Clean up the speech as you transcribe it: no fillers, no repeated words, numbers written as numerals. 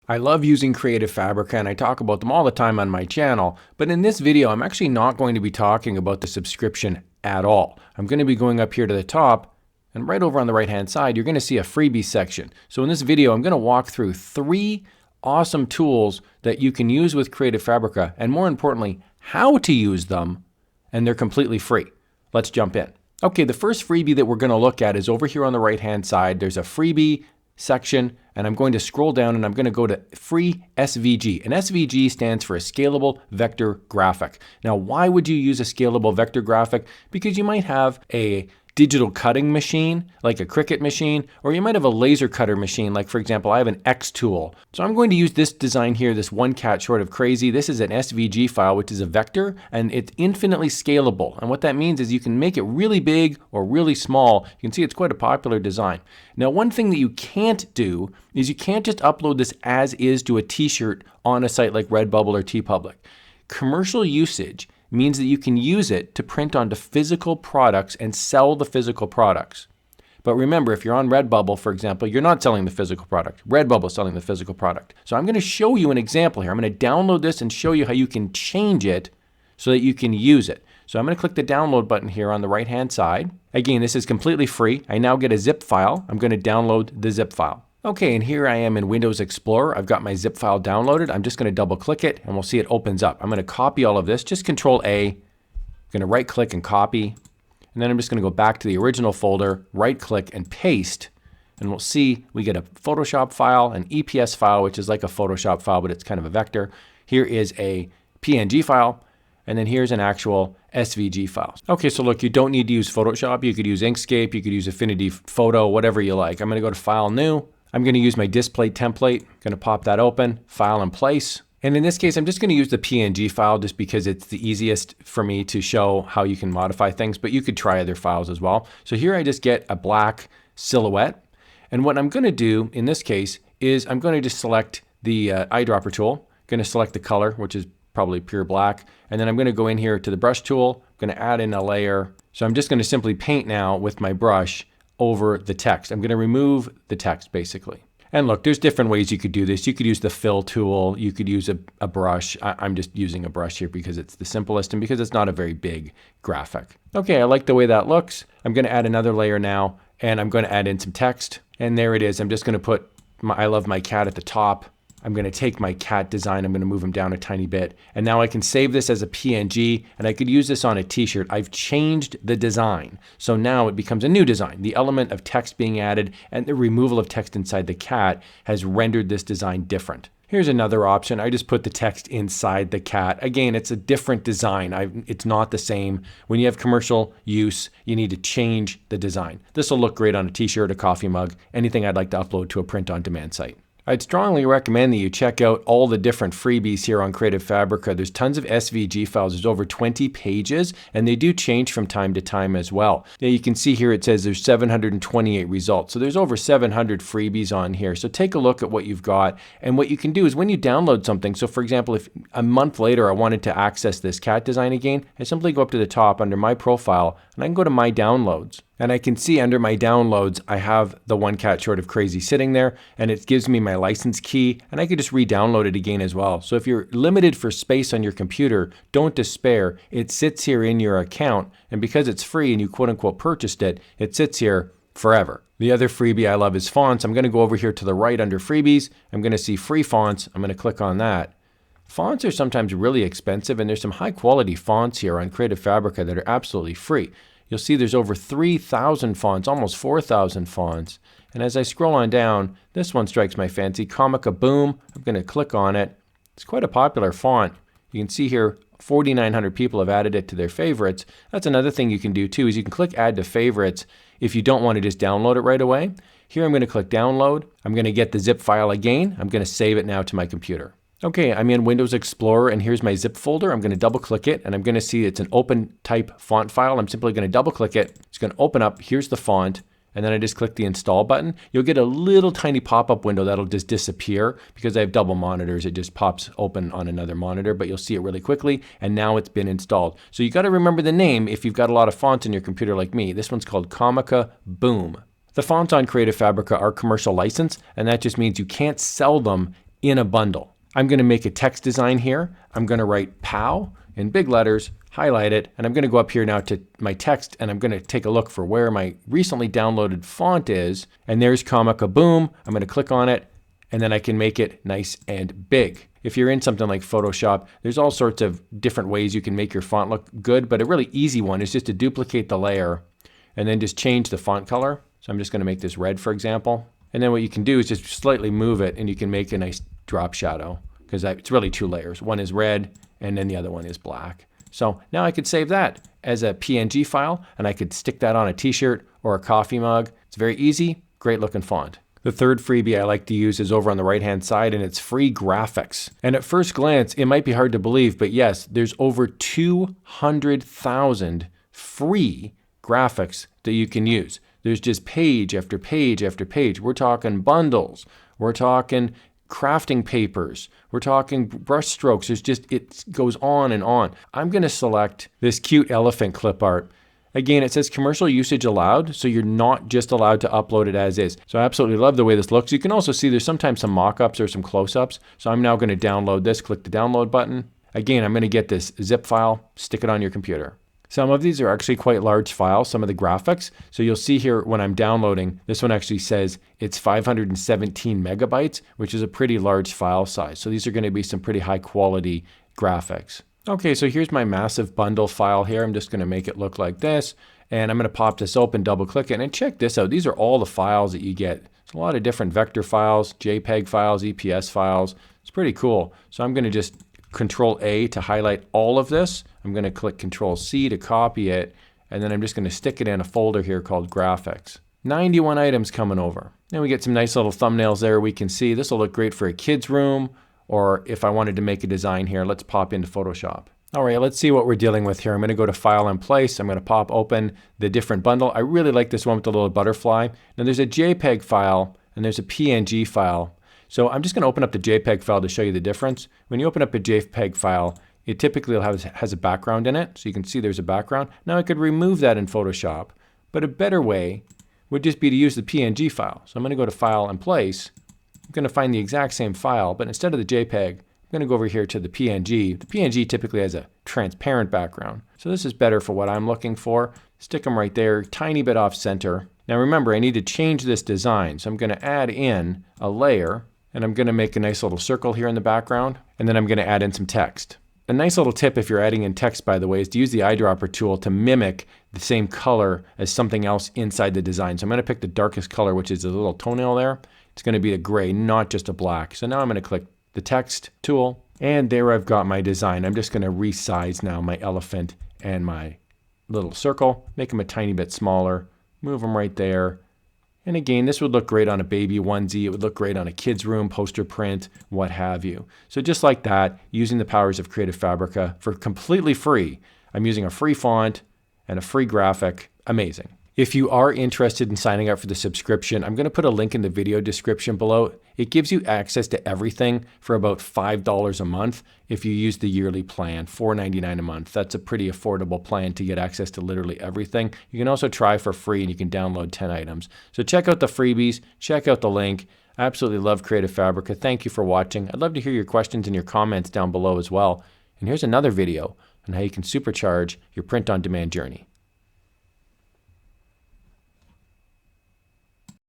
I love using Creative Fabrica and I talk about them all the time on my channel, but in this video I'm actually not going to be talking about the subscription at all. I'm going to be going up here to the top, and right over on the right hand side you're going to see a freebie section. So in this video I'm going to walk through 3 awesome tools that you can use with Creative Fabrica, and more importantly, how to use them, and they're completely free. Let's jump in. Okay, the first freebie that we're going to look at is over here on the right hand side. There's a freebie section, and I'm going to scroll down and I'm going to go to free SVG. And SVG stands for a scalable vector graphic. Now, why would you use a scalable vector graphic? Because you might have a digital cutting machine, like a Cricut machine, or you might have a laser cutter machine, like for example, I have an X tool. So I'm going to use this design here, this one cat short of crazy. This is an SVG file, which is a vector, and it's infinitely scalable. And what that means is you can make it really big or really small. You can see it's quite a popular design. Now, one thing that you can't do is you can't just upload this as is to a t-shirt on a site like Redbubble or TeePublic. Commercial usage means that you can use it to print onto physical products and sell the physical products. But remember, if you're on Redbubble, for example, you're not selling the physical product. Redbubble is selling the physical product. So I'm going to show you an example here. I'm going to download this and show you how you can change it so that you can use it. So I'm going to click the download button here on the right hand side. Again, this is completely free. I now get a zip file. I'm going to download the zip file. Okay, and here I am in Windows Explorer. I've got my zip file downloaded. I'm just going to double click it and we'll see it opens up. I'm going to copy all of this, just Control A. I'm going to right click and copy. And then I'm just going to go back to the original folder, right click and paste. And we'll see we get a Photoshop file, an EPS file, which is like a Photoshop file, but it's kind of a vector. Here is a PNG file. And then here's an actual SVG file. Okay, so look, you don't need to use Photoshop. You could use Inkscape. You could use Affinity Photo, whatever you like. I'm going to go to File, New. I'm going to use my display template. I'm going to pop that open, File in place. And in this case, I'm just going to use the PNG file just because it's the easiest for me to show how you can modify things, but you could try other files as well. So here I just get a black silhouette. And what I'm going to do in this case is I'm going to just select the eyedropper tool. I'm going to select the color, which is probably pure black. And then I'm going to go in here to the brush tool. I'm going to add in a layer. So I'm just going to simply paint now with my brush over the text. I'm going to remove the text basically. And look, there's different ways you could do this. You could use the fill tool. You could use a brush. I'm just using a brush here because it's the simplest and because it's not a very big graphic. Okay, I like the way that looks. I'm going to add another layer now and I'm going to add in some text. And there it is. I'm just going to put my I love my cat at the top. I'm going to take my cat design, I'm going to move him down a tiny bit. And now I can save this as a PNG and I could use this on a t-shirt. I've changed the design. So now it becomes a new design. The element of text being added and the removal of text inside the cat has rendered this design different. Here's another option. I just put the text inside the cat. Again, it's a different design. It's not the same. When you have commercial use, you need to change the design. This will look great on a t-shirt, a coffee mug, anything I'd like to upload to a print-on-demand site. I'd strongly recommend that you check out all the different freebies here on Creative Fabrica. There's tons of SVG files. There's over 20 pages, and they do change from time to time as well. Now you can see here it says there's 728 results. So there's over 700 freebies on here. So take a look at what you've got. And what you can do is when you download something, so for example, if a month later I wanted to access this cat design again, I simply go up to the top under my profile, and I can go to my downloads. And I can see under my downloads, I have the one cat short of crazy sitting there, and it gives me my license key, and I could just re-download it again as well. So if you're limited for space on your computer, don't despair. It sits here in your account, and because it's free and you quote unquote purchased it, it sits here forever. The other freebie I love is fonts. I'm going to go over here to the right under freebies. I'm going to see free fonts. I'm going to click on that. Fonts are sometimes really expensive, and there's some high quality fonts here on Creative Fabrica that are absolutely free. You'll see there's over 3,000 fonts, almost 4,000 fonts. And as I scroll on down, this one strikes my fancy, Comica Boom. I'm going to click on it. It's quite a popular font. You can see here 4,900 people have added it to their favorites. That's another thing you can do too, is you can click add to favorites if you don't want to just download it right away. Here I'm going to click download. I'm going to get the zip file again. I'm going to save it now to my computer. Okay, I'm in Windows Explorer and here's my zip folder. I'm going to double click it and I'm going to see it's an open type font file. I'm simply going to double click it. It's going to open up. Here's the font. And then I just click the install button. You'll get a little tiny pop-up window that'll just disappear because I have double monitors. It just pops open on another monitor, but you'll see it really quickly. And now it's been installed. So you got to remember the name if you've got a lot of fonts in your computer like me. This one's called Comica Boom. The fonts on Creative Fabrica are commercial license, and that just means you can't sell them in a bundle. I'm going to make a text design here. I'm going to write POW in big letters, highlight it, and I'm going to go up here now to my text, and I'm going to take a look for where my recently downloaded font is. And there's Comma Kaboom. I'm going to click on it, and then I can make it nice and big. If you're in something like Photoshop, there's all sorts of different ways you can make your font look good, but a really easy one is just to duplicate the layer and then just change the font color. So I'm just going to make this red, for example. And then what you can do is just slightly move it, and you can make a nice drop shadow, because it's really two layers. One is red, and then the other one is black. So now I could save that as a PNG file, and I could stick that on a t-shirt or a coffee mug. It's very easy, great looking font. The third freebie I like to use is over on the right-hand side, and it's free graphics. And at first glance, it might be hard to believe, but yes, there's over 200,000 free graphics that you can use. There's just page after page after page. We're talking bundles. We're talking crafting papers. We're talking brush strokes. It goes on and on. I'm going to select this cute elephant clip art. Again, it says commercial usage allowed, so you're not just allowed to upload it as is. So I absolutely love the way this looks. You can also see there's sometimes some mock-ups or some close-ups. So I'm now going to download this, click the download button. Again, I'm going to get this zip file, stick it on your computer. Some of these are actually quite large files, some of the graphics. So you'll see here when I'm downloading, this one actually says it's 517 megabytes, which is a pretty large file size. So these are going to be some pretty high quality graphics. Okay, so here's my massive bundle file here. I'm just going to make it look like this, and I'm going to pop this open, double click it, and check this out. These are all the files that you get. There's a lot of different vector files, JPEG files, EPS files. It's pretty cool. So I'm going to just Control A to highlight all of this. I'm going to click Control C to copy it, and then I'm just going to stick it in a folder here called graphics. 91 items coming over. Then we get some nice little thumbnails there we can see. This will look great for a kid's room, or if I wanted to make a design here, let's pop into Photoshop. All right, let's see what we're dealing with here. I'm going to go to File and Place. I'm going to pop open the different bundle. I really like this one with the little butterfly. Now there's a JPEG file and there's a PNG file. So I'm just going to open up the JPEG file to show you the difference. When you open up a JPEG file, it typically has a background in it. So you can see there's a background. Now I could remove that in Photoshop, but a better way would just be to use the PNG file. So I'm going to go to File and Place. I'm going to find the exact same file, but instead of the JPEG, I'm going to go over here to the PNG. The PNG typically has a transparent background. So this is better for what I'm looking for. Stick them right there, tiny bit off center. Now remember, I need to change this design. So I'm going to add in a layer, and I'm going to make a nice little circle here in the background, and then I'm going to add in some text. A nice little tip if you're adding in text, by the way, is to use the eyedropper tool to mimic the same color as something else inside the design. So I'm going to pick the darkest color, which is the little toenail there. It's going to be a gray, not just a black. So now I'm going to click the text tool, and there I've got my design. I'm just going to resize now my elephant and my little circle, make them a tiny bit smaller, move them right there. And again, this would look great on a baby onesie. It would look great on a kid's room, poster print, what have you. So just like that, using the powers of Creative Fabrica for completely free. I'm using a free font and a free graphic. Amazing. If you are interested in signing up for the subscription, I'm going to put a link in the video description below. It gives you access to everything for about $5 a month if you use the yearly plan, $4.99 a month. That's a pretty affordable plan to get access to literally everything. You can also try for free and you can download 10 items. So check out the freebies, check out the link. I absolutely love Creative Fabrica. Thank you for watching. I'd love to hear your questions and your comments down below as well. And here's another video on how you can supercharge your print-on-demand journey.